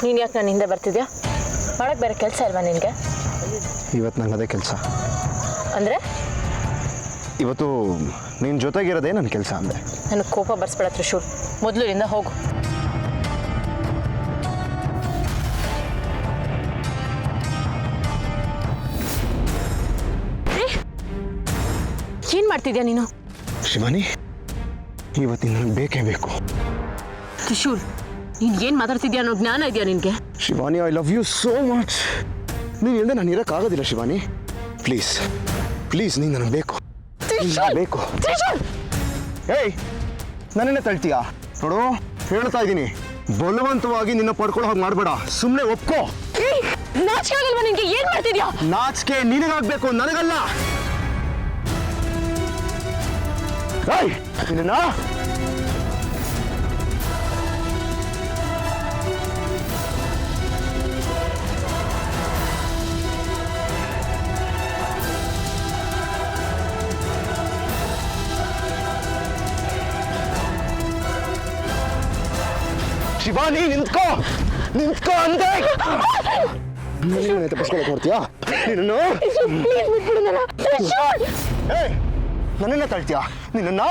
ನೀನು ಯಾಕೆ ನನ್ನ ಹಿಂದೆ ಬರ್ತಿದ್ಯಾ? ಮಾಡೋಕ್ಕೆ ಬೇರೆ ಕೆಲಸ ಇಲ್ವಾ ನಿನಗೆ? ಇವತ್ತು ನಂಗೆ ಅದೇ ಕೆಲಸ. ಅಂದರೆ ಇವತ್ತು ನಿನ್ನ ಜೊತೆಗಿರೋದೇ ನನ್ನ ಕೆಲಸ ಅಂದೆ. ನನಗೆ ಕೋಪ ಬರ್ಸ್ಬೇಡ ತ್ರಿಶೂಲ್, ಮೊದಲು ಇಲ್ಲಿಂದ ಹೋಗು. ಏನು ಮಾಡ್ತಿದ್ಯಾ ನೀನು? ಶಿವಾನಿ, ಇವತ್ತಿನ ನನಗೆ ಬೇಕೇ ಬೇಕು. ತ್ರಿಶೂಲ್, ನೀನು ಏನು ಮಾತಾಡ್ತಿದ್ಯಾ ಅನ್ನೋ ಜ್ಞಾನ ಇದೆಯಾ ನಿನಗೆ? Shivani, I love you so much. ನೀನು ಇಲ್ಲದೆ ನಾನು ಇರೋಕ್ಕಾಗೋದಿಲ್ಲ ಶಿವಾನಿ. ಪ್ಲೀಸ್ ಪ್ಲೀಸ್, ನೀನು ನನಗೆ ಬೇಕು, ಬೇಕು. ಏಯ್, ನನ್ನೇ ತಳ್ತೀಯಾ? ನೋಡು, ಹೇಳ್ತಾ ಇದ್ದೀನಿ, ಬಲವಂತವಾಗಿ ನಿನ್ನ ಪಡ್ಕೊಳ್ಳೋ ಹಾಗೆ ಮಾಡಬೇಡ. ಸುಮ್ಮನೆ ಒಪ್ಕೋ. ನಾಚಿಕೆ ಆಗಲ್ವಾ ನಿನಗೆ? ಏನು ಮಾಡ್ತಿದ್ಯಾ? ನಾಚಿಕೆ ನಿನಗಾಗಬೇಕು, ನನಗಲ್ಲ. ಏಯ್, ನಿನ್ನ ಶಿವಾನಿ, ನಿಂತ್ಕೋ ನಿಂತ್ಕೋ ಅಂದೆ. ನೀನೇ ತಪ್ಪಿಸ್ಕೊಳಕ್ ನೋಡ್ತೀಯಾ? ನೀನು ನನ್ನನ್ನ ತಳ್ತೀಯಾ? ನಿನ್ನ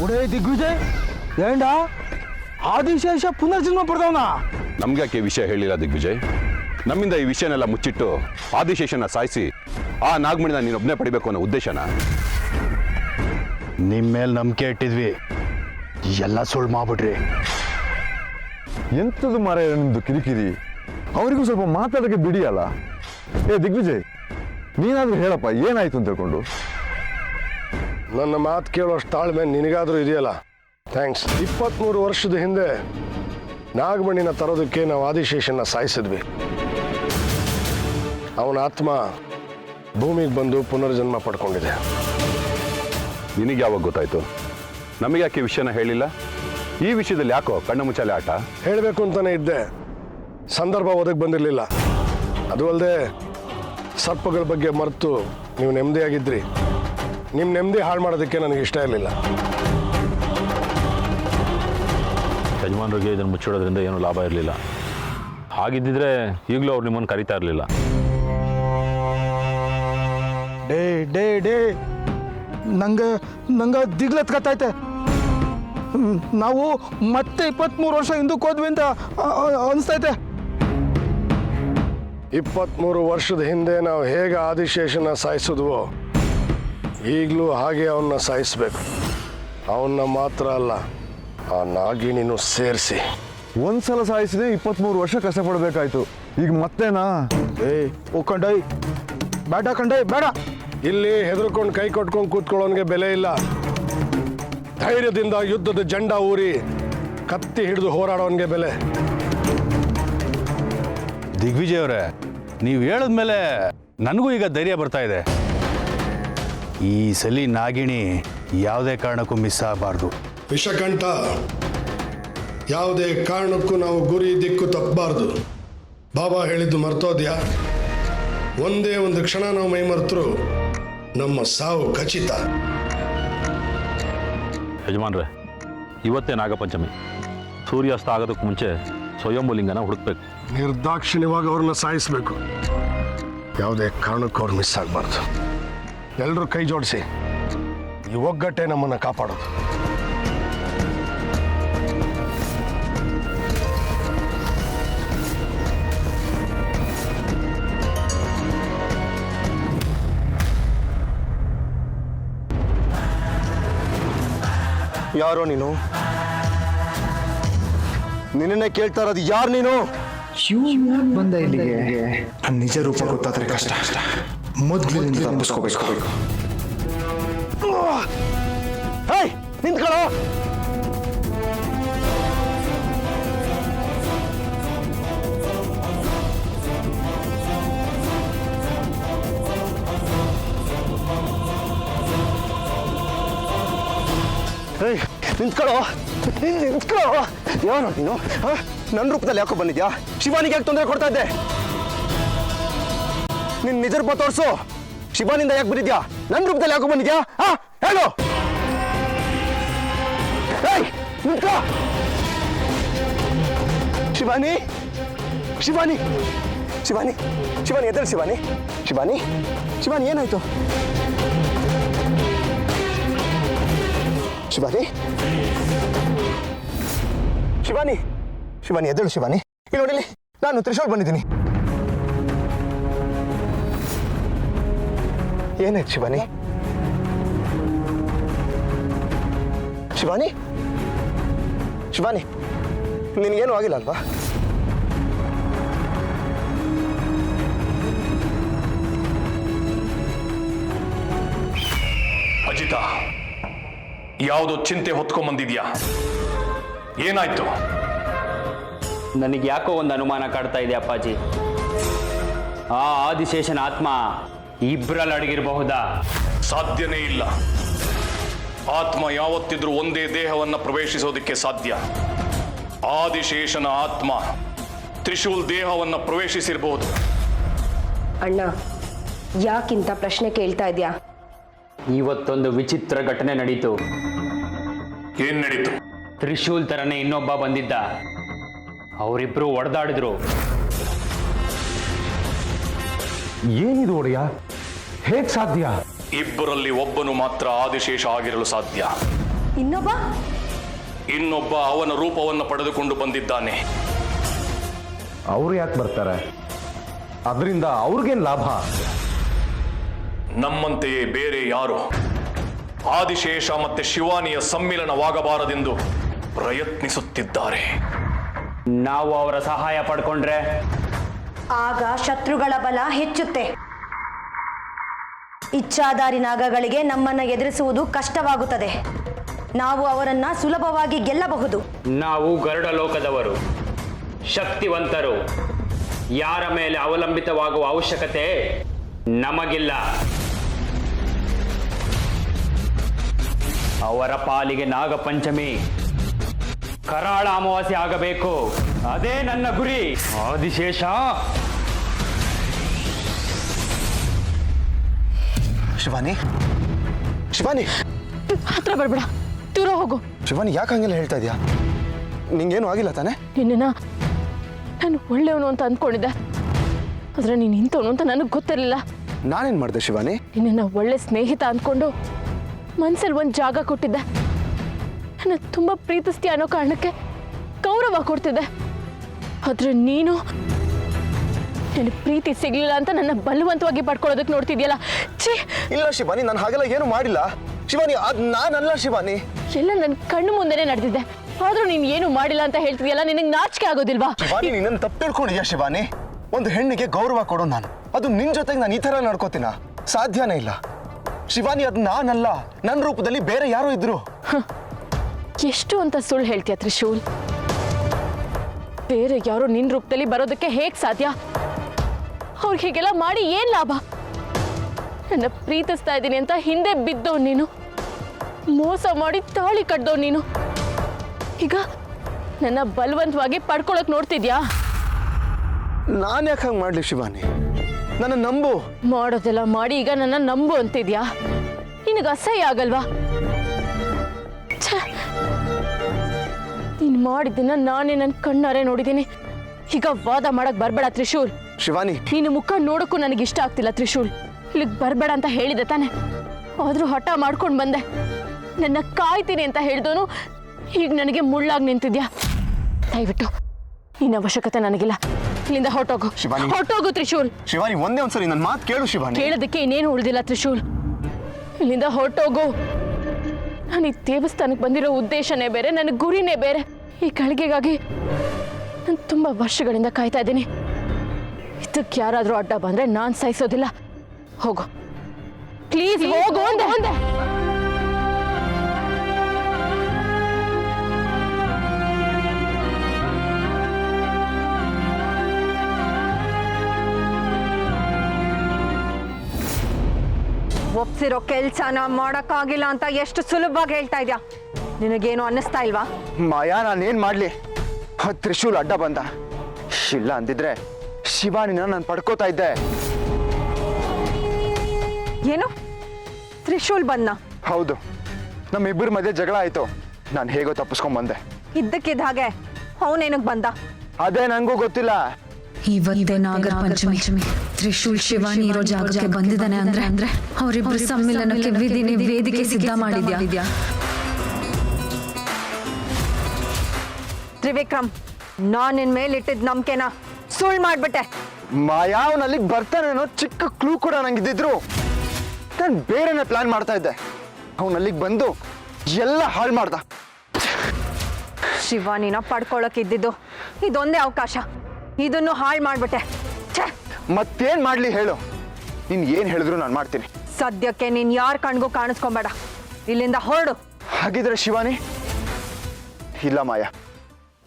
ಒಡೇ ದಿಗ್ವಿಜಯ್, ಏಂಡ ಆದಿಶೇಷ ಪುನರ್ಜನ್ಮ ಪಡೆದವನ? ನಮ್ಗೆ ಯಾಕೆ ವಿಷಯ ಹೇಳಿಲ್ಲ ದಿಗ್ವಿಜಯ್? ನಮ್ಮಿಂದ ಈ ವಿಷಯನೆಲ್ಲ ಮುಚ್ಚಿಟ್ಟು ಆದಿಶೇಷನ ಸಾಯಿಸಿ ಆ ನಾಗಮಣಿನ ನೀನೊಬ್ಬನೇ ಪಡಿಬೇಕು ಅನ್ನೋ ಉದ್ದೇಶನ? ನಿಮ್ಮ ಮೇಲೆ ನಂಬಿಕೆ ಇಟ್ಟಿದ್ವಿ, ಎಲ್ಲ ಸುಳ್ಳು ಮಾಡ್ಬಿಟ್ರಿ. ಎಂಥದ್ದು ಮಾರಾಯ ನಿಮ್ದು ಕಿರಿಕಿರಿ? ಅವರಿಗೂ ಸ್ವಲ್ಪ ಮಾತಾಡೋಕ್ಕೆ ಬಿಡಿಯಲ್ಲ. ಏ ದಿಗ್ವಿಜಯ್, ನೀನಾದ್ರೂ ಹೇಳಪ್ಪ, ಏನಾಯ್ತು ಅಂತ ಹೇಳ್ಕೊಂಡು. ನನ್ನ ಮಾತು ಕೇಳೋಷ್ಟು ತಾಳ್ಮೆ ನಿನಗಾದ್ರೂ ಇದೆಯಲ್ಲ, ಥ್ಯಾಂಕ್ಸ್. 23 ವರ್ಷದ ಹಿಂದೆ ನಾಗಮಣಿನ ತರೋದಕ್ಕೆ ನಾವು ಆದಿಶೇಷನ ಸಾಯಿಸಿದ್ವಿ. ಅವನ ಆತ್ಮ ಭೂಮಿಗೆ ಬಂದು ಪುನರ್ಜನ್ಮ ಪಡ್ಕೊಂಡಿದೆ. ನಿನಗೆ ಯಾವಾಗ ಗೊತ್ತಾಯ್ತು? ನಮಗೆ ಯಾಕೆ ವಿಷಯನ ಹೇಳಿಲ್ಲ? ಈ ವಿಷಯದಲ್ಲಿ ಯಾಕೋ ಕಣ್ಣು ಮುಚ್ಚಾಲೆ ಆಟ? ಹೇಳಬೇಕು ಅಂತಾನೆ ಇದ್ದೆ, ಸಂದರ್ಭ ಒದಗಿ ಬಂದಿರಲಿಲ್ಲ. ಅದು ಅಲ್ಲದೆ ಸರ್ಪಗಳ ಬಗ್ಗೆ ಮರೆತು ನೀವು ನೆಮ್ಮದಿಯಾಗಿದ್ರಿ. ನಿಮ್ಮ ನೆಮ್ಮದಿ ಹಾಳು ಮಾಡೋದಕ್ಕೆ ನನಗೆ ಇಷ್ಟ ಇರಲಿಲ್ಲ. ಯಜಮಾನರಿಗೆ ಇದನ್ನು ಮುಚ್ಚಿಡೋದ್ರಿಂದ ಏನೂ ಲಾಭ ಇರಲಿಲ್ಲ. ಹಾಗಿದ್ದಿದ್ರೆ ಈಗಲೂ ಅವ್ರು ನಿಮ್ಮನ್ನು ಕರೀತಾ ಇರಲಿಲ್ಲ. ಡೇ ಡೇ ಡೇ ನಂಗೆ ದಿಗ್ಲತ್ಕತ್ತೈತೆ. ನಾವು ಮತ್ತೆ 23 ವರ್ಷ ಹಿಂದಕ್ಕೆ ಹೋದ್ವಿ ಅಂತ ಅನಿಸ್ತೈತೆ. 23 ವರ್ಷದ ಹಿಂದೆ ನಾವು ಹೇಗೆ ಆದಿಶೇಷನ ಸಾಯಿಸಿದ್ವೋ ಈಗಲೂ ಹಾಗೆ ಅವನ್ನ ಸಾಯಿಸ್ಬೇಕು. ಅವನ್ನ ಮಾತ್ರ ಅಲ್ಲ, ಆ ನಾಗಿಣಿನೂ ಸೇರಿಸಿ. ಒಂದ್ಸಲ ಸಾಯಿಸಿದೆ 23 ವರ್ಷ ಕಷ್ಟಪಡಬೇಕಾಯ್ತು. ಈಗ ಮತ್ತೇನಾ? ಓ ಕಂಡೈ, ಬೇಡ ಕಂಡೈ, ಬೇಡ. ಇಲ್ಲಿ ಹೆದರ್ಕೊಂಡು ಕೈ ಕೊಟ್ಕೊಂಡು ಕೂತ್ಕೊಳ್ಳೋನ್ಗೆ ಬೆಲೆ ಇಲ್ಲ. ಧೈರ್ಯದಿಂದ ಯುದ್ಧದ ಜೆಂಡಾ ಊರಿ ಕತ್ತಿ ಹಿಡಿದು ಹೋರಾಡೋನ್ಗೆ ಬೆಲೆ. ದಿಗ್ವಿಜಯ್ ಅವರೇ, ನೀವು ಹೇಳಿದ್ಮೇಲೆ ನನಗೂ ಈಗ ಧೈರ್ಯ ಬರ್ತಾ ಇದೆ. ಈ ಸಲಿ ನಾಗಿಣಿ ಯಾವುದೇ ಕಾರಣಕ್ಕೂ ಮಿಸ್ ಆಗಬಾರ್ದು. ವಿಷಕಂಠ, ಯಾವುದೇ ಕಾರಣಕ್ಕೂ ನಾವು ಗುರಿ ದಿಕ್ಕು ತಪ್ಪಬಾರ್ದು. ಬಾಬಾ ಹೇಳಿದ್ದು ಮರ್ತೋದ್ಯಾ? ಒಂದೇ ಒಂದು ಕ್ಷಣ ನಾವು ಮೈ ಮರೆತರು ನಮ್ಮ ಸಾವು ಖಚಿತ. ಯಜಮಾನ್ರೆ, ಇವತ್ತೇ ನಾಗಪಂಚಮಿ. ಸೂರ್ಯಾಸ್ತ ಆಗೋದಕ್ಕೆ ಮುಂಚೆ ಸ್ವಯಂಭೂಲಿಂಗನ ಹುಡುಕ್ಬೇಕು. ನಿರ್ದಾಕ್ಷಿಣ್ಯವಾಗಿ ಅವ್ರನ್ನ ಸಾಯಿಸಬೇಕು. ಯಾವುದೇ ಕಾರಣಕ್ಕೂ ಅವ್ರು ಮಿಸ್ ಆಗಬಾರ್ದು. ಎಲ್ಲರೂ ಕೈ ಜೋಡಿಸಿ, ಈ ಒಗ್ಗಟ್ಟೆ ನಮ್ಮನ್ನು ಕಾಪಾಡೋದು. ಯಾರೋ ನೀನು? ನಿನ್ನೆ ಕೇಳ್ತಾ ಇರೋದು ಯಾರು ನೀನು? ಬಂದ ಇಲ್ಲಿಗೆ ನಿಜ ರೂಪ ಗೊತ್ತಾದ್ರೆ ಕಷ್ಟ. ಮೊದಲು ತಪ್ಪಿಸ್ಕೋಬೇಕು. ನಿಂತ್ಕೊಳ್ಳೋ. ನಿಂತ್ಕೊಳ್ಳೋ, ನಿಂತ್ಕೊಳ್ಳೋ. ಯಾವನೋ ನೀನು? ನನ್ನ ರೂಪದಲ್ಲಿ ಯಾಕೋ ಬಂದಿದ್ಯಾ? ಶಿವಾನಿಗೆ ಯಾಕೆ ತೊಂದರೆ ಕೊಡ್ತಾ ಇದ್ದೆ? ನಿನ್ನ ನಿಜ ರೂಪ ತೋರಿಸು. ಶಿವಾನಿಂದ ಯಾಕೆ ಬಂದಿದ್ಯಾ? ನನ್ನ ರೂಪದಲ್ಲಿ ಯಾಕೋ ಬಂದಿದ್ಯಾ? ಹೇಳು. ಏಯ್, ನಿಂತ್ಕೋ. ಶಿವಾನಿ ಶಿವಾನಿ ಶಿವಾನಿ ಶಿವಾನಿ ಎದ್ದೇಳು ಶಿವಾನಿ ಶಿವಾನಿ ಶಿವಾನಿ ಏನಾಯ್ತು ಶಿವಾನಿ ಶಿವಾನಿ ಶಿವಾನಿ ಎದ್ದೇಳು ಶಿವಾನಿ ಇಲ್ಲಿ ನೋಡಿಲಿ ನಾನು ತ್ರಿಶೂಲ್ ಬಂದಿದ್ದೀನಿ ಏನಾಯ್ತು ಶಿವಾನಿ ಶಿವಾನಿ ಶಿವಾನಿ ನಿನಗೇನು ಆಗಿಲ್ಲ ಅಲ್ವಾ ಅಜಿತ ಯಾವುದೋ ಚಿಂತೆ ಹೊತ್ಕೊಂಬಂದಿದ್ಯಾ ಏನಾಯ್ತು ನನಗೆ ಯಾಕೋ ಒಂದು ಅನುಮಾನ ಕಾಡ್ತಾ ಇದೆ ಅಪ್ಪಾಜಿ. ಆ ಆದಿಶೇಷನ ಆತ್ಮ ಇಬ್ಬರಲ್ಲಿ ಅಡಗಿರಬಹುದಾ? ಸಾಧ್ಯನೇ ಇಲ್ಲ. ಆತ್ಮ ಯಾವತ್ತಿದ್ರೂ ಒಂದೇ ದೇಹವನ್ನು ಪ್ರವೇಶಿಸೋದಕ್ಕೆ ಸಾಧ್ಯ. ಆದಿಶೇಷನ ಆತ್ಮ ತ್ರಿಶೂಲ್ ದೇಹವನ್ನು ಪ್ರವೇಶಿಸಿರಬಹುದು. ಅಣ್ಣ ಯಾಕಿಂತ ಪ್ರಶ್ನೆ ಕೇಳ್ತಾ ಇದ್ಯಾ? ಇವತ್ತೊಂದು ವಿಚಿತ್ರ ಘಟನೆ ನಡೀತು. ಏನ್ ನಡೀತು? ತ್ರಿಶೂಲ್ ತರನೇ ಇನ್ನೊಬ್ಬ ಬಂದಿದ್ದ. ಅವರಿಬ್ರು ಒಡೆದಾಡಿದ್ರು. ಏನಿದು ಒಡೆಯ? ಹೇಗ್ ಸಾಧ್ಯ? ಇಬ್ಬರಲ್ಲಿ ಒಬ್ಬನು ಮಾತ್ರ ಆದಿಶೇಷ ಆಗಿರಲು ಸಾಧ್ಯ. ಇನ್ನೊಬ್ಬ ಅವನ ರೂಪವನ್ನು ಪಡೆದುಕೊಂಡು ಬಂದಿದ್ದಾನೆ. ಅವ್ರು ಯಾಕೆ ಬರ್ತಾರೆ? ಅದರಿಂದ ಅವ್ರಿಗೇನ್ ಲಾಭ? ನಮ್ಮಂತೆಯೇ ಬೇರೆ ಯಾರು ಆದಿಶೇಷ ಮತ್ತೆ ಶಿವಾನಿಯ ಸಮ್ಮಿಲನವಾಗಬಾರದೆಂದು ಪ್ರಯತ್ನಿಸುತ್ತಿದ್ದಾರೆ. ನಾವು ಅವರ ಸಹಾಯ ಪಡ್ಕೊಂಡ್ರೆ ಆಗ ಶತ್ರುಗಳ ಬಲ ಹೆಚ್ಚುತ್ತೆ. ಇಚ್ಛಾಧಾರಿ ನಾಗಗಳಿಗೆ ನಮ್ಮನ್ನ ಎದುರಿಸುವುದು ಕಷ್ಟವಾಗುತ್ತದೆ. ನಾವು ಅವರನ್ನ ಸುಲಭವಾಗಿ ಗೆಲ್ಲಬಹುದು. ನಾವು ಗರುಡ ಲೋಕದವರು, ಶಕ್ತಿವಂತರು. ಯಾರ ಮೇಲೆ ಅವಲಂಬಿತವಾಗುವ ಅವಶ್ಯಕತೆ ನಮಗಿಲ್ಲ. ಅವರ ಪಾಲಿಗೆ ನಾಗಪಂಚಮಿ, ಕರಾಳ ಅಮಾವಾಸ್ಯೆ ಆಗಬೇಕು. ಅದೇ ನನ್ನ ಗುರಿ. ಆದಿಶೇಷ ಶಿವಾನಿ ಶಿವಾನಿ ಹತ್ರ ಬರ್ಬೇಡ, ದೂರ ಹೋಗು. ಶಿವಾನಿ ಯಾಕೆ ಹಂಗೆಲ್ಲ ಹೇಳ್ತಾ ಇದೆಯಾ? ನಿಂಗೇನು ಆಗಿಲ್ಲ ತಾನೆ? ನಿನ್ನ ನಾನು ಒಳ್ಳೆಯವನು ಅಂತ ಅಂದ್ಕೊಂಡಿದ್ದೆ, ಆದ್ರೆ ನೀನು ಇಂಥವನು ಅಂತ ನನಗೆ ಗೊತ್ತಿರಲಿಲ್ಲ. ನಾನೇನು ಮಾಡಿದೆ ಶಿವಾನಿ? ನಿನ್ನ ಒಳ್ಳೆ ಸ್ನೇಹಿತ ಅಂದ್ಕೊಂಡು ಮನ್ಸಲ್ಲಿ ಒಂದು ಜಾಗ ಕೊಟ್ಟಿದ್ದೆ. ನನ್ನ ತುಂಬ ಪ್ರೀತಿಸ್ತೀಯ ಅನ್ನೋ ಕಾರಣಕ್ಕೆ ಗೌರವ ಕೊಡ್ತಿದ್ದೆ. ಆದ್ರೆ ನೀನು ನನ್ನ ಪ್ರೀತಿ ಸಿಗ್ಲಿಲ್ಲ ಅಂತ ನನ್ನ ಬಲವಂತವಾಗಿ ಪಡ್ಕೊಳ್ಳೋದಕ್ಕೆ ನೋಡ್ತಿದ್ಯಲ್ಲ. ಛೀ! ಇಲ್ಲ ಶಿವಾನಿ, ನಾನು ಹಾಗೆಲ್ಲ ಏನು ಮಾಡಿಲ್ಲ ಶಿವಾನಿ. ಅದು ನಾನಲ್ಲ ಶಿವಾನಿ. ಎಲ್ಲ ನನ್ನ ಕಣ್ಣು ಮುಂದೆನೇ ನಡೆದಿದ್ದೆ, ಆದ್ರೂ ನೀನು ಏನು ಮಾಡಿಲ್ಲ ಅಂತ ಹೇಳ್ತಿದ್ಯಲ್ಲ. ನಿನಗೆ ನಾಚಿಕೆ ಆಗೋದಿಲ್ವಾ? ಶಿವಾನಿ, ನೀನನ್ನು ತಪ್ಪು ತಿಳ್ಕೊಂಡಿದ್ಯಾ ಶಿವಾನಿ? ಒಂದು ಹೆಣ್ಣಿಗೆ ಗೌರವ ಕೊಡೋ ನಾನು, ಅದು ನಿನ್ ಜೊತೆಗೆ ನಾನು ಈ ತರ ನಡ್ಕೋತೀನ? ಸಾಧ್ಯನೇ ಇಲ್ಲ ಶಿವಾನಿ. ಅದು ನಾನಲ್ಲ, ನನ್ನ ರೂಪದಲ್ಲಿ ಬೇರೆ ಯಾರೋ ಇದ್ರು. ಎಷ್ಟು ಅಂತ ಸುಳ್ಳು ಹೇಳ್ತೀಯ ತ್ರಿಶೂಲ್? ಬೇರೆ ಯಾರೋ ನಿನ್ನ ರೂಪದಲ್ಲಿ ಬರೋದಕ್ಕೆ ಹೇಗೆ ಸಾಧ್ಯ? ಅವ್ರಿಗೆ ಹೀಗೆಲ್ಲ ಮಾಡಿ ಏನ್ ಲಾಭ? ನನ್ನ ಪ್ರೀತಿಸ್ತಾ ಇದ್ದೀನಿ ಅಂತ ಹಿಂದೆ ಬಿದ್ದವ್ ನೀನು, ಮೋಸ ಮಾಡಿ ತಾಳಿ ಕಟ್ದವ್ ನೀನು. ಈಗ ನನ್ನ ಬಲವಂತವಾಗಿ ಪಡ್ಕೊಳಕ್ ನೋಡ್ತಿದ್ಯಾ? ನಾನು ಯಾಕೆ ಹಂಗೆ ಮಾಡ್ಲಿ ಶಿವಾನಿ? ನನ್ನ ನಂಬು. ಮಾಡೋದೆಲ್ಲ ಮಾಡಿ ಈಗ ನನ್ನ ನಂಬು ಅಂತಿದ್ಯಾ? ನಿನಗೆ ಅಸಹ್ಯ ಆಗಲ್ವಾ? ನೀನು ಮಾಡಿದ್ದನ್ನ ನಾನೇ ನನ್ನ ಕಣ್ಣಾರೆ ನೋಡಿದ್ದೀನಿ. ಈಗ ವಾದ ಮಾಡಕ್ ಬರ್ಬೇಡ ತ್ರಿಶೂಲ್. ಶಿವಾನಿ, ನೀನು ಮುಖ ನೋಡಕ್ಕೂ ನನಗೆ ಇಷ್ಟ ಆಗ್ತಿಲ್ಲ ತ್ರಿಶೂಲ್. ಇಲ್ಲಿಗೆ ಬರ್ಬೇಡ ಅಂತ ಹೇಳಿದೆ ತಾನೆ, ಆದ್ರೂ ಹಠ ಮಾಡ್ಕೊಂಡು ಬಂದೆ. ನನ್ನ ಕಾಯ್ತೀನಿ ಅಂತ ಹೇಳ್ದೋನು ಈಗ ನನಗೆ ಮುಳ್ಳಾಗಿ ನಿಂತಿದ್ಯಾ. ದಯವಿಟ್ಟು ನಿನ್ನ ಅವಶ್ಯಕತೆ ನನಗಿಲ್ಲ. ಇಲ್ಲಿಂದ ಹೊರಟೋಗು ಶಿವಾನಿ. ಹೊರಟೋಗು ತ್ರಿಶೂಲ್. ಶಿವಾನಿ, ಒಂದೇ ಒಂದ್ಸರಿ ನನ್ನ ಮಾತು ಕೇಳು ಶಿವಾನಿ. ಕೇಳೋದಕ್ಕೆ ಇನ್ನೇನು ಉಳಿದಿಲ್ಲ ತ್ರಿಶೂಲ್. ಇಲ್ಲಿಂದ ಹೊರಟೋಗು. ನಾನು ಈ ದೇವಸ್ಥಾನಕ್ಕೆ ಬಂದಿರೋ ಉದ್ದೇಶನೇ ಬೇರೆ, ನನ್ನ ಗುರಿನೇ ಬೇರೆ. ಈ ಗಳಿಗೆಗಾಗಿ ನಾನು ತುಂಬ ವರ್ಷಗಳಿಂದ ಕಾಯ್ತಾ ಇದ್ದೀನಿ. ಇದಕ್ಕೆ ಯಾರಾದರೂ ಅಡ್ಡ ಬಂದ್ರೆ ನಾನು ಸಹಿಸೋದಿಲ್ಲ. ಹೋಗು ಪ್ಲೀಸ್, ಹೋಗು ಅಂದೆ. ಒಪ್ಸಿರೋ ಕೆಲ್ಸನ ಮಾಡಕ್ಕಾಗಿಲ್ಲ ಅಂತ ಎಷ್ಟು ಸುಲಭವಾಗಿ ಹೇಳ್ತಾ ಇದ್ಯಾ? ನಿನಗೇನು ಅನ್ನಿಸ್ತಾ ಇಲ್ವಾ? ಮಾಯಾ, ನಾನೇನ್ ಮಾಡ್ಲಿ? ತ್ರಿಶೂಲ್ ಅಡ್ಡ ಬಂದ. ಇಲ್ಲ ಅಂದಿದ್ರೆ ಶಿವಾನಿನ ನಾನು ಪಡ್ಕೋತಾ ಇದ್ದೆ. ಏನು ತ್ರಿಶೂಲ್ ಬಂದ? ಹೌದು, ನಮ್ಮಿಬ್ಬರ ಮಧ್ಯೆ ಜಗಳ ಆಯ್ತು. ನಾನು ಹೇಗೋ ತಪ್ಪಿಸ್ಕೊಂಡ್ ಬಂದೆ. ಇದ್ದಕ್ಕಿದ್ದ ಹಾಗೆ ಅವನೇನಕ್ಕೆ ಬಂದ? ಅದೇ ನನಗೂ ಗೊತ್ತಿಲ್ಲ. ಇವತ್ತೇ ನಾಗರ ಪಂಚಮಿ. ತ್ರಿಶೂಲ್ ಶಿವಾನಿ ಇರೋ ಜಾಗಕ್ಕೆ ಬಂದಿದ್ದಾನೆ ಅಂದ್ರೆ ಅವರಿಬ್ಬರು ಸಮ್ಮಿಲನಕ್ಕೆ ವೇದಿಕೆ ಸಿದ್ಧ ಮಾಡಿದ್ಯಾ? ತ್ರಿವಿಕ್ರಮ್, ನಾನ್ ನಿನ್ ಮೇಲಿಟ್ಟಿದ್ ನಂಬಿಕೆನ ಸುಳ್ಳು ಮಾಡ್ಬಿಟ್ಟೆ. ಮಾಯಾ ಅವ್ನು ಅಲ್ಲಿಗೆ ಬರ್ತಾನೆ ಅನ್ನೋ ಚಿಕ್ಕ ಕ್ಲೂ ಕೂಡ ನಂಗಿದ್ದಿದ್ರು ನಾನು ಬೇರೆನೇ ಪ್ಲಾನ್ ಮಾಡ್ತಾ ಇದ್ದೆ. ಅವನು ಅಲ್ಲಿಗೆ ಬಂದು ಎಲ್ಲ ಹಾಳು ಮಾಡ್ದ. ಶಿವಾನಿನ ಪಡ್ಕೊಳಕ್ ಇದ್ದಿದ್ದು ಇದೊಂದೇ ಅವಕಾಶ, ಇದನ್ನು ಹಾಳು ಮಾಡ್ಬಿಟ್ಟೆ. ಛೇ! ಮತ್ತೇನ್ ಮಾಡ್ಲಿ ಹೇಳು? ನೀನ್ ಏನ್ ಹೇಳಿದ್ರು ನಾನು ಮಾಡ್ತೀನಿ. ಸದ್ಯಕ್ಕೆ ನೀನ್ ಯಾರ ಕಣ್ಗೂ ಕಾಣಿಸ್ಕೊಂಬೇಡ, ಇಲ್ಲಿಂದ ಹೊರಡು. ಹಾಗಿದ್ರೆ ಶಿವಾನಿ? ಇಲ್ಲ ಮಾಯಾ,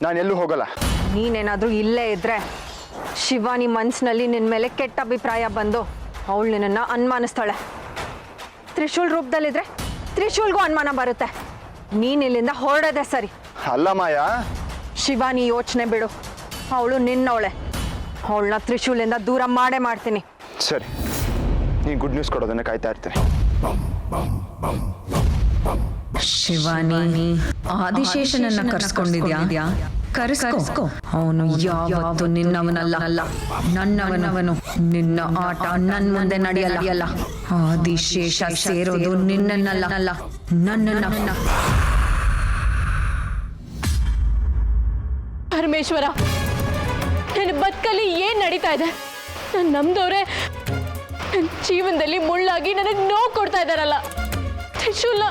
ನಾನು ಎಲ್ಲೂ ಹೋಗಲ್ಲ. ನೀನೇನಾದ್ರೂ ಇಲ್ಲೇ ಇದ್ರೆ ಶಿವಾನಿ ಮನ್ಸಿನಲ್ಲಿ ನಿನ್ ಮೇಲೆ ಕೆಟ್ಟ ಅಭಿಪ್ರಾಯ ಬಂದು ಅವಳು ನಿನ್ನನ್ನು ಅನುಮಾನಿಸ್ತಾಳೆ. ತ್ರಿಶೂಲ್ ರೂಪದಲ್ಲಿದ್ರೆ ತ್ರಿಶೂಲ್ಗೂ ಅನುಮಾನ ಬರುತ್ತೆ. ನೀನ್ ಇಲ್ಲಿಂದ ಹೊರಡೋದೆ ಸರಿ. ಅಲ್ಲ ಮಾಯಾ, ಶಿವಾನಿ ಯೋಚನೆ ಬಿಡು, ಅವಳು ನಿನ್ನವಳೆ. ಅವಳನ್ನ ತ್ರಿಶೂಲಿಂದ ದೂರ ಮಾಡೇ ಮಾಡ್ತೀನಿ. ಸರಿ, ನೀನ್ ಗುಡ್ ನ್ಯೂಸ್ ಕೊಡೋದನ್ನ ಕಾಯ್ತಾ ಇರ್ತೀನಿ. ಶಿವಾನಿ, ಆದಿಶೇಷನನ್ನ ಕರ್ಸ್ಕೊಂಡಿದ್ಯಾ? ಕರ್ಸ್ಕೋ. ಅವನು ಯಾವತ್ತು ನಿನ್ನವನಲ್ಲ, ನನ್ನವನವನು. ನಿನ್ನ ಆಟ ನನ್ ಮುಂದೆ ನಡೆಯಲ್ಲ. ಆದಿಶೇಷ ಸೇರೋದು ನಿನ್ನನ್ನಲ್ಲ, ನನ್ನನ್ನ. ಪರಮೇಶ್ವರ, ನನ್ನ ಬದುಕಲ್ಲಿ ಏನ್ ನಡೀತಾ ಇದೆ? ನಾನು ನಮ್ದವ್ರೆ ನನ್ನ ಜೀವನದಲ್ಲಿ ಮುಳ್ಳಾಗಿ ನನಗೆ ನೋವು ಕೊಡ್ತಾ ಇದ್ದಾರಲ್ಲ. ತ್ರಿಶೂಲ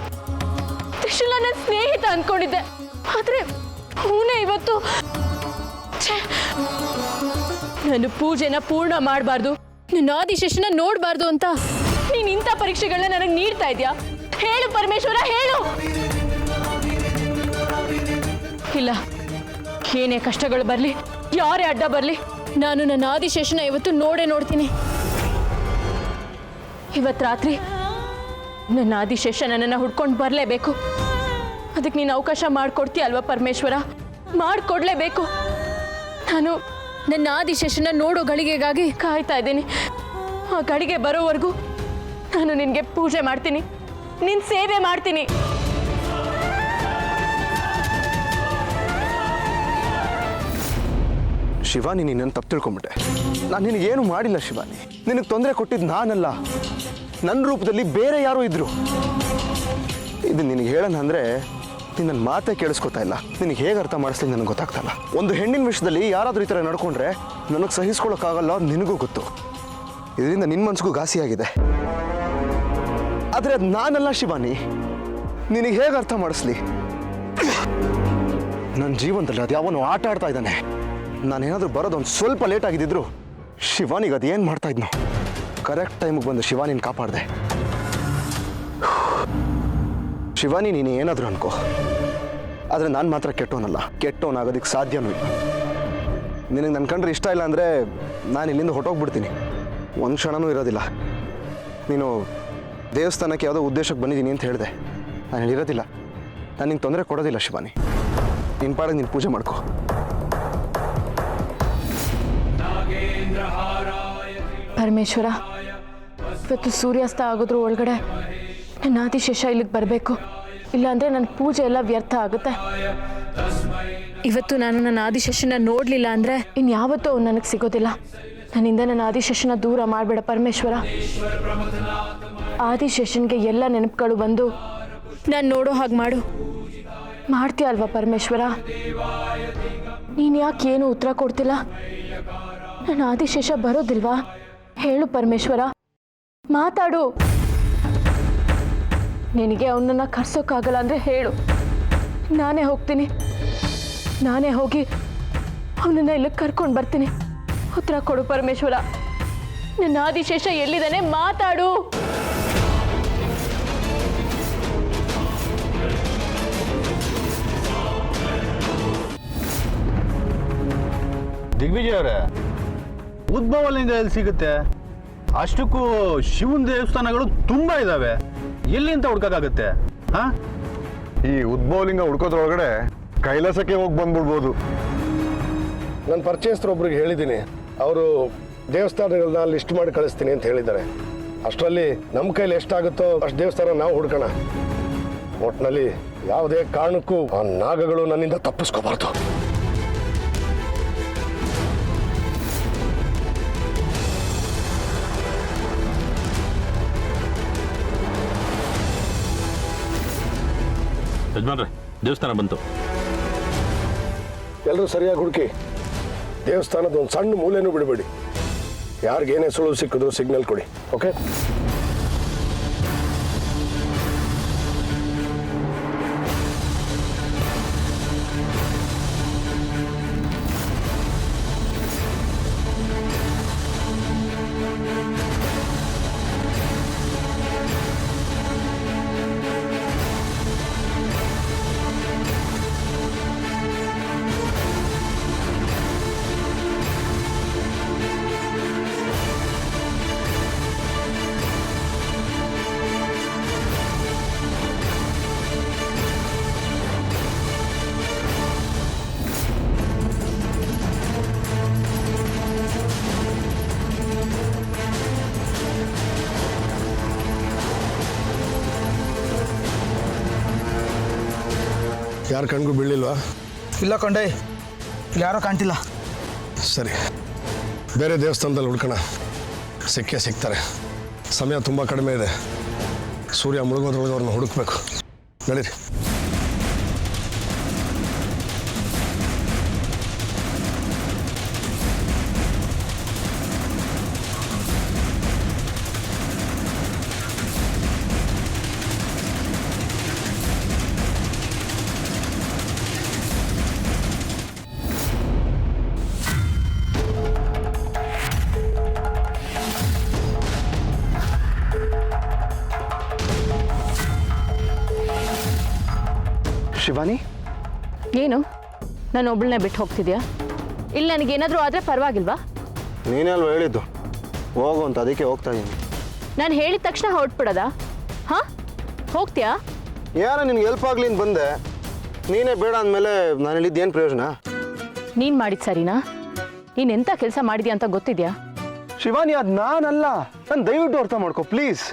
ನನ್ನ ಸ್ನೇಹಿತ ಅನ್ಕೊಂಡಿದ್ದೆ, ಆದ್ರೆ ಅವನೇ ಇವತ್ತು. ನಾನು ಪೂಜೆನ ಪೂರ್ಣ ಮಾಡಬಾರ್ದು, ನನ್ನ ಆದಿಶೇಷನ ನೋಡಬಾರ್ದು ಅಂತ ನೀನ್ ಇಂಥ ಪರೀಕ್ಷೆಗಳನ್ನ ನನಗೆ ನೀಡ್ತಾ ಇದ್ಯಾ? ಹೇಳು ಪರಮೇಶ್ವರ, ಹೇಳು. ಇಲ್ಲ, ಏನೇ ಕಷ್ಟಗಳು ಬರಲಿ, ಯಾರೇ ಅಡ್ಡ ಬರಲಿ, ನಾನು ನನ್ನ ಆದಿಶೇಷನ ಇವತ್ತು ನೋಡ್ತೀನಿ. ಇವತ್ತು ರಾತ್ರಿ ನನ್ನ ಆದಿಶೇಷ ನನ್ನನ್ನು ಹುಡ್ಕೊಂಡು ಬರಲೇಬೇಕು. ಅದಕ್ಕೆ ನೀನು ಅವಕಾಶ ಮಾಡಿಕೊಡ್ತೀಯ ಅಲ್ವಾ ಪರಮೇಶ್ವರ? ಮಾಡಿಕೊಡ್ಲೇಬೇಕು. ನಾನು ನನ್ನ ಆದಿಶೇಷನ ನೋಡೋ ಗಳಿಗೆಗಾಗಿ ಕಾಯ್ತಾ ಇದ್ದೀನಿ. ಆ ಗಳಿಗೆ ಬರೋವರೆಗೂ ನಾನು ನಿನಗೆ ಪೂಜೆ ಮಾಡ್ತೀನಿ, ನಿನ್ನ ಸೇವೆ ಮಾಡ್ತೀನಿ. ಶಿವಾನಿ, ನೀನನ್ನು ತಪ್ಪು ತಿಳ್ಕೊಂಬಿಟ್ಟೆ. ನಾನು ನಿನಗೇನು ಮಾಡಿಲ್ಲ ಶಿವಾನಿ. ನಿನಗೆ ತೊಂದರೆ ಕೊಟ್ಟಿದ್ದು ನಾನಲ್ಲ, ನನ್ನ ರೂಪದಲ್ಲಿ ಬೇರೆ ಯಾರೋ ಇದ್ರು. ಇದು ನಿನಗೆ ಹೇಳೋಣ ಅಂದರೆ ನೀನು ನನ್ನ ಮಾತೇ ಕೇಳಿಸ್ಕೊತಾ ಇಲ್ಲ. ನಿನಗೆ ಹೇಗೆ ಅರ್ಥ ಮಾಡಿಸ್ಲಿಕ್ಕೆ ನನಗೆ ಗೊತ್ತಾಗ್ತಲ್ಲ. ಒಂದು ಹೆಣ್ಣಿನ ವಿಷಯದಲ್ಲಿ ಯಾರಾದರೂ ಈ ಥರ ನಡ್ಕೊಂಡ್ರೆ ನನಗೆ ಸಹಿಸ್ಕೊಳ್ಳೋಕ್ಕಾಗಲ್ಲ, ನಿನಗೂ ಗೊತ್ತು. ಇದರಿಂದ ನಿನ್ನ ಮನಸ್ಸಿಗೂ ಘಾಸಿಯಾಗಿದೆ. ಆದರೆ ಅದು ನಾನಲ್ಲ ಶಿವಾನಿ. ನಿನಗೆ ಹೇಗೆ ಅರ್ಥ ಮಾಡಿಸ್ಲಿ? ನನ್ನ ಜೀವನದಲ್ಲಿ ಅದು ಯಾವನು ಆಟ ಆಡ್ತಾ ಇದ್ದಾನೆ. ನಾನೇನಾದರೂ ಬರೋದು ಒಂದು ಸ್ವಲ್ಪ ಲೇಟ್ ಆಗಿದ್ದಿದ್ರು ಶಿವಾನಿಗೆ ಅದು ಏನು ಮಾಡ್ತಾ ಇದ್ನೋ ಕರೆಕ್ಟ್ ಟೈಮಿಗೆ ಬಂದು ಶಿವಾನಿನ ಕಾಪಾಡಿದೆ. ಶಿವಾನಿ, ನೀನು ಏನಾದರೂ ಅನ್ಕೋ, ಆದರೆ ನಾನು ಮಾತ್ರ ಕೆಟ್ಟವನಲ್ಲ. ಕೆಟ್ಟವನಾಗೋದಕ್ಕೆ ಸಾಧ್ಯನೂ ಇಲ್ಲ. ನಿನಗೆ ನನ್ನ ಕಂಡ್ರೆ ಇಷ್ಟ ಇಲ್ಲ ಅಂದರೆ ನಾನು ಇಲ್ಲಿಂದ ಹೊಟ್ಟೋಗ್ಬಿಡ್ತೀನಿ. ಒಂದು ಕ್ಷಣನೂ ಇರೋದಿಲ್ಲ. ನೀನು ದೇವಸ್ಥಾನಕ್ಕೆ ಯಾವುದೋ ಉದ್ದೇಶಕ್ಕೆ ಬಂದಿದ್ದೀನಿ ಅಂತ ಹೇಳಿದೆ. ನಾನು ಇರೋದಿಲ್ಲ. ನಾನು ನಿಂಗೆ ತೊಂದರೆ ಕೊಡೋದಿಲ್ಲ ಶಿವಾನಿ. ನಿನ್ನ ಪಾಡಿಗೆ ನೀನು ಪೂಜೆ ಮಾಡ್ಕೋ. ಪರಮೇಶ್ವರ, ಇವತ್ತು ಸೂರ್ಯಾಸ್ತ ಆಗೋದ್ರ ಒಳಗಡೆ ನನ್ನ ಆದಿಶೇಷ ಇಲ್ಲಿಗೆ ಬರಬೇಕು. ಇಲ್ಲಾಂದರೆ ನನ್ನ ಪೂಜೆ ಎಲ್ಲ ವ್ಯರ್ಥ ಆಗುತ್ತೆ. ಇವತ್ತು ನಾನು ನನ್ನ ಆದಿಶೇಷನ ನೋಡಲಿಲ್ಲ ಅಂದರೆ ಇನ್ಯಾವತ್ತೂ ಅವ್ನು ನನಗೆ ಸಿಗೋದಿಲ್ಲ. ನನ್ನಿಂದ ನನ್ನ ಆದಿಶೇಷನ ದೂರ ಮಾಡಬೇಡ ಪರಮೇಶ್ವರ. ಆದಿಶೇಷನ್ಗೆ ಎಲ್ಲ ನೆನಪುಗಳು ಬಂದು ನಾನು ನೋಡೋ ಹಾಗೆ ಮಾಡು. ಮಾಡ್ತೀಯ ಅಲ್ವಾ ಪರಮೇಶ್ವರ? ನೀನು ಯಾಕೆ ಏನು ಉತ್ತರ ಕೊಡ್ತಿಲ್ಲ? ನನ್ನ ಆದಿಶೇಷ ಬರೋದಿಲ್ವಾ? ಹೇಳು ಪರಮೇಶ್ವರ, ಮಾತಾಡು. ನಿನಗೆ ಅವನನ್ನು ಕರ್ಸೋಕ್ಕಾಗಲ್ಲ ಅಂದರೆ ಹೇಳು, ನಾನೇ ಹೋಗ್ತೀನಿ. ನಾನೇ ಹೋಗಿ ಅವನನ್ನು ಇಲ್ಲಿಗೆ ಕರ್ಕೊಂಡು ಬರ್ತೀನಿ. ಉತ್ತರ ಕೊಡು ಪರಮೇಶ್ವರ. ನನ್ನ ಆದಿಶೇಷ ಎಲ್ಲಿದ್ದಾನೆ? ಮಾತಾಡು. ದಿಗ್ವಿಜಯ್ ಅವರೇ, ಉದ್ಭವಲಿಂಗ ಎಲ್ಲಿ ಸಿಗುತ್ತೆ? ಅಷ್ಟಕ್ಕೂ ಶಿವನ ದೇವಸ್ಥಾನಗಳು ತುಂಬಾ ಇದಾವೆ, ಎಲ್ಲಿ ಅಂತ ಹುಡ್ಕೋಕ್ಕಾಗತ್ತೆ? ಹಾ, ಈ ಉದ್ಭವಲಿಂಗ ಹುಡ್ಕೋದ್ರೊಳಗಡೆ ಕೈಲಾಸಕ್ಕೆ ಹೋಗಿ ಬಂದ್ಬಿಡ್ಬೋದು. ನನ್ನ ಪರಿಚಯಸ್ಥರೊಬ್ರಿಗೆ ಹೇಳಿದ್ದೀನಿ, ಅವರು ದೇವಸ್ಥಾನಗಳನ್ನ ಲಿಸ್ಟ್ ಮಾಡಿ ಕಳಿಸ್ತೀನಿ ಅಂತ ಹೇಳಿದ್ದಾರೆ. ಅಷ್ಟರಲ್ಲಿ ನಮ್ಮ ಕೈಲಿ ಎಷ್ಟಾಗುತ್ತೋ ಅಷ್ಟು ದೇವಸ್ಥಾನ ನಾವು ಹುಡ್ಕೋಣ. ಒಟ್ಟಿನಲ್ಲಿ ಯಾವುದೇ ಕಾರಣಕ್ಕೂ ಆ ನಾಗಗಳು ನನ್ನಿಂದ ತಪ್ಪಿಸ್ಕೋಬಾರ್ದು. ಯಜಮಾನ್ರೆ, ದೇವಸ್ಥಾನ ಬಂತು. ಎಲ್ಲರೂ ಸರಿಯಾಗಿ ಹುಡುಕಿ ದೇವಸ್ಥಾನದ ಒಂದು ಸಣ್ಣ ಮೂಲೆನೂ ಬಿಡಬೇಡಿ. ಯಾರಿಗೇನೇ ಸುಳಿವು ಸಿಕ್ಕಿದ್ರು ಸಿಗ್ನಲ್ ಕೊಡಿ. ಓಕೆ? ಯಾರು ಕಣ್ಗೂ ಬೀಳಿಲ್ವಾ? ಇಲ್ಲ ಕೊಂಡೆ, ಯಾರೋ ಕಾಣ್ತಿಲ್ಲ. ಸರಿ, ಬೇರೆ ದೇವಸ್ಥಾನದಲ್ಲಿ ಹುಡ್ಕೋಣ. ಸಿಕ್ಕೇ ಸಿಗ್ತಾರೆ. ಸಮಯ ತುಂಬ ಕಡಿಮೆ ಇದೆ. ಸೂರ್ಯ ಮುಳುಗೋದ್ರೊಳಗೆ ಅವ್ರನ್ನ ಹುಡುಕ್ಬೇಕು. ನಡೀರಿ. ಶಿವಾನಿ, ಏನು ನಾನು ಒಬ್ಬಳನ್ನೇ ಬಿಟ್ಟು ಹೋಗ್ತಿದ್ಯಾ? ಇಲ್ಲಿ ನನಗೇನಾದರೂ ಆದರೆ ಪರವಾಗಿಲ್ವಾ? ನೀನೇ ಅಲ್ವಾ ಹೇಳಿದ್ದು ಹೋಗು ಅಂತ, ಅದಕ್ಕೆ ಹೋಗ್ತಾ ಇದ್ದೀನಿ. ನಾನು ಹೇಳಿದ ತಕ್ಷಣ ಹೊರಟ್ಬಿಡೋದಾ? ಹಾಂ, ಹೋಗ್ತೀಯಾ? ಯಾರ ನಿನ್ಗೆ ಹೆಲ್ಪ್ ಆಗಲಿ ಅಂತ ಬಂದೆ, ನೀನೇ ಬೇಡ ಅಂದಮೇಲೆ ನಾನು ಹೇಳಿದ್ದು ಏನು ಪ್ರಯೋಜನ? ನೀನು ಮಾಡಿದ್ದು ಸರಿನಾ? ನೀನು ಎಂಥ ಕೆಲಸ ಮಾಡಿದ್ಯಾ ಅಂತ ಗೊತ್ತಿದ್ಯಾ? ಶಿವಾನಿ, ಅದು ನಾನಲ್ಲ. ನಾನು ದಯವಿಟ್ಟು ಅರ್ಥ ಮಾಡ್ಕೊ ಪ್ಲೀಸ್.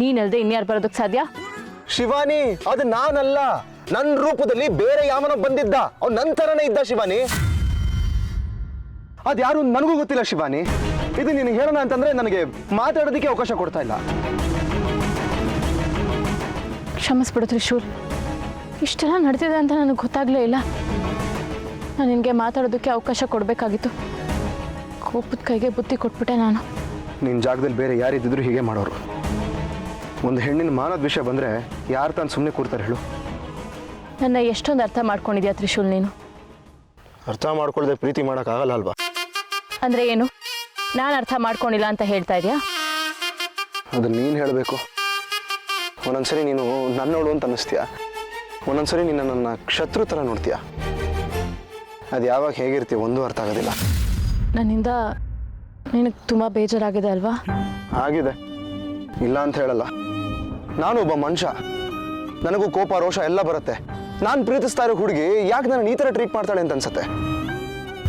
ನೀನಲ್ದೆ ಇನ್ಯಾರು ಬರೋದಕ್ಕೆ ಸಾಧ್ಯ? ಶಿವಾನಿ, ಅದು ನಾನಲ್ಲ. ನನ್ನ ರೂಪದಲ್ಲಿ ಬೇರೆ ಯಾವನೋ ಬಂದಿದ್ದ. ಅವ್ನು ನನ್ನ ಥರನೇ ಇದ್ದ ಶಿವಾನಿ. ಅದ್ಯಾರು ನನಗೂ ಗೊತ್ತಿಲ್ಲ ಶಿವಾನಿ. ಇದು ನಿನಗೆ ಹೇಳೋಣ ಅಂತಂದ್ರೆ ನನಗೆ ಮಾತಾಡೋದಕ್ಕೆ ಅವಕಾಶ ಕೊಡ್ತಾ ಇಲ್ಲ. ಕ್ಷಮಿಸ್ಬಿಡು ತ್ರಿಶೂಲ್, ಇಷ್ಟೆಲ್ಲ ನಡೆದಿದೆ ಅಂತ ನನಗೆ ಗೊತ್ತಾಗಲೇ ಇಲ್ಲ. ನಾನು ನಿನಗೆ ಮಾತಾಡೋದಕ್ಕೆ ಅವಕಾಶ ಕೊಡಬೇಕಾಗಿತ್ತು. ಕೋಪದ ಕೈಗೆ ಬುದ್ಧಿ ಕೊಟ್ಬಿಟ್ಟೆ ನಾನು. ನಿನ್ನ ಜಾಗದಲ್ಲಿ ಬೇರೆ ಯಾರಿದ್ದಿದ್ರು ಹೀಗೆ ಮಾಡೋರು. ಒಂದು ಹೆಣ್ಣಿನ ಮಾನದ ವಿಷಯ ಬಂದರೆ ಯಾರು ತಾನು ಸುಮ್ಮನೆ ಕೂರ್ತಾರೆ ಹೇಳು? ನನ್ನ ಎಷ್ಟೊಂದು ಅರ್ಥ ಮಾಡ್ಕೊಂಡಿದ್ಯಾ ತ್ರಿಶೂಲ್ ನೀನು. ಅರ್ಥ ಮಾಡ್ಕೊಳ್ಳದೆ ಪ್ರೀತಿ ಮಾಡೋಕ್ಕಾಗಲ್ಲ ಅಲ್ವಾ? ಅಂದರೆ ಏನು? ನಾನು ಅರ್ಥ ಮಾಡ್ಕೊಂಡಿಲ್ಲ ಅಂತ ಹೇಳ್ತಾ ಇದೆಯಾ? ಅದನ್ನು ನೀನು ಹೇಳಬೇಕು. ಒಂದೊಂದ್ಸರಿ ನೀನು ನನ್ನೋಳು ಅಂತ ಅನ್ನಿಸ್ತೀಯ, ಒಂದೊಂದ್ಸರಿ ನೀನು ನನ್ನ ಶತ್ರು ಥರ ನೋಡ್ತೀಯ. ಅದು ಯಾವಾಗ ಹೇಗಿರ್ತೀಯ ಒಂದೂ ಅರ್ಥ ಆಗೋದಿಲ್ಲ. ನನ್ನಿಂದ ನಿನಗೆ ತುಂಬ ಬೇಜಾರಾಗಿದೆ ಅಲ್ವಾ? ಆಗಿದೆ, ಇಲ್ಲ ಅಂತ ಹೇಳಲ್ಲ. ನಾನು ಒಬ್ಬ ಮನುಷ್ಯ, ನನಗೂ ಕೋಪ ರೋಷ ಎಲ್ಲ ಬರುತ್ತೆ. ನಾನು ಪ್ರೀತಿಸ್ತಾ ಇರೋ ಹುಡುಗಿ ಯಾಕೆ ನಾನು ಈ ಥರ ಟ್ರೀಟ್ ಮಾಡ್ತಾಳೆ ಅಂತ ಅನ್ಸುತ್ತೆ.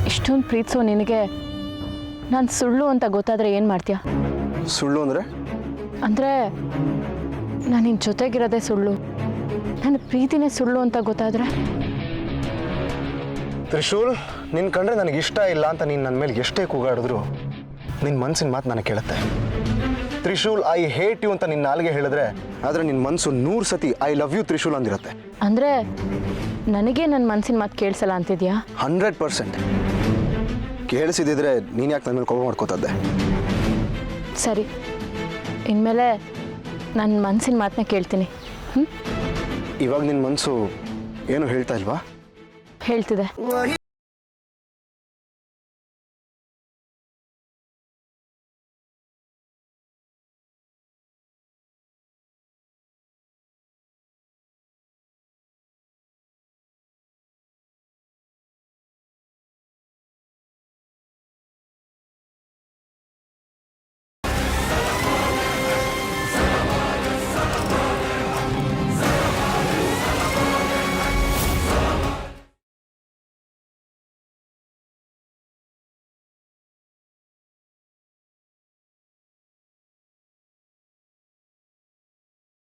ಇಷ್ಟೊಂದು ಪ್ರೀತಿಸೋ ನಿನಗೆ ನಾನು ಸುಳ್ಳು ಅಂತ ಗೊತ್ತಾದರೆ ಏನು ಮಾಡ್ತೀಯ? ಸುಳ್ಳು ಅಂದರೆ? ಅಂದರೆ ನಾನು ನಿನ್ನ ಜೊತೆಗಿರೋದೇ ಸುಳ್ಳು, ನನ್ನ ಪ್ರೀತಿನೇ ಸುಳ್ಳು ಅಂತ ಗೊತ್ತಾದರೆ? ತ್ರಿಶೂಲ್, ನಿನ್ನ ಕಂಡ್ರೆ ನನಗೆ ಇಷ್ಟ ಇಲ್ಲ ಅಂತ ನೀನು ನನ್ನ ಮೇಲೆ ಎಷ್ಟೇ ಕೂಗಾಡಿದ್ರು ನಿನ್ನ ಮನಸ್ಸಿನ ಮಾತು ನನಗೆ ಕೇಳುತ್ತೆ. ತ್ರಿಶೂಲ್, ಐ ಹೇಟ್ ಯು ಅಂತ ನಿನ್ನ ನಾಲ್ಗೆ ಹೇಳಿದ್ರೆ ಆದರೆ ನಿನ್ನ ಮನಸ್ಸು 100 ಸತಿ ಐ ಲವ್ ಯು ತ್ರಿಶೂಲ್ ಅಂದಿರುತ್ತೆ. ಅಂದರೆ ನನಗೆ ನನ್ನ ಮನಸ್ಸಿನ ಮಾತು ಕೇಳಿಸಲ್ಲ ಅಂತಿದ್ಯಾ? 100% ಕೇಳಿಸಿದ್ರೆ ನೀನು ಯಾಕೆ ನನ್ನ ಮೇಲೆ ಕೋಪ ಮಾಡ್ಕೋತದ್ದೆ? ಸರಿ, ಇನ್ಮೇಲೆ ನನ್ನ ಮನಸ್ಸಿನ ಮಾತನ್ನ ಕೇಳ್ತೀನಿ. ಇವಾಗ ನಿನ್ನ ಮನಸ್ಸು ಏನು ಹೇಳ್ತಾ ಇಲ್ವಾ? ಹೇಳ್ತಿದೆ.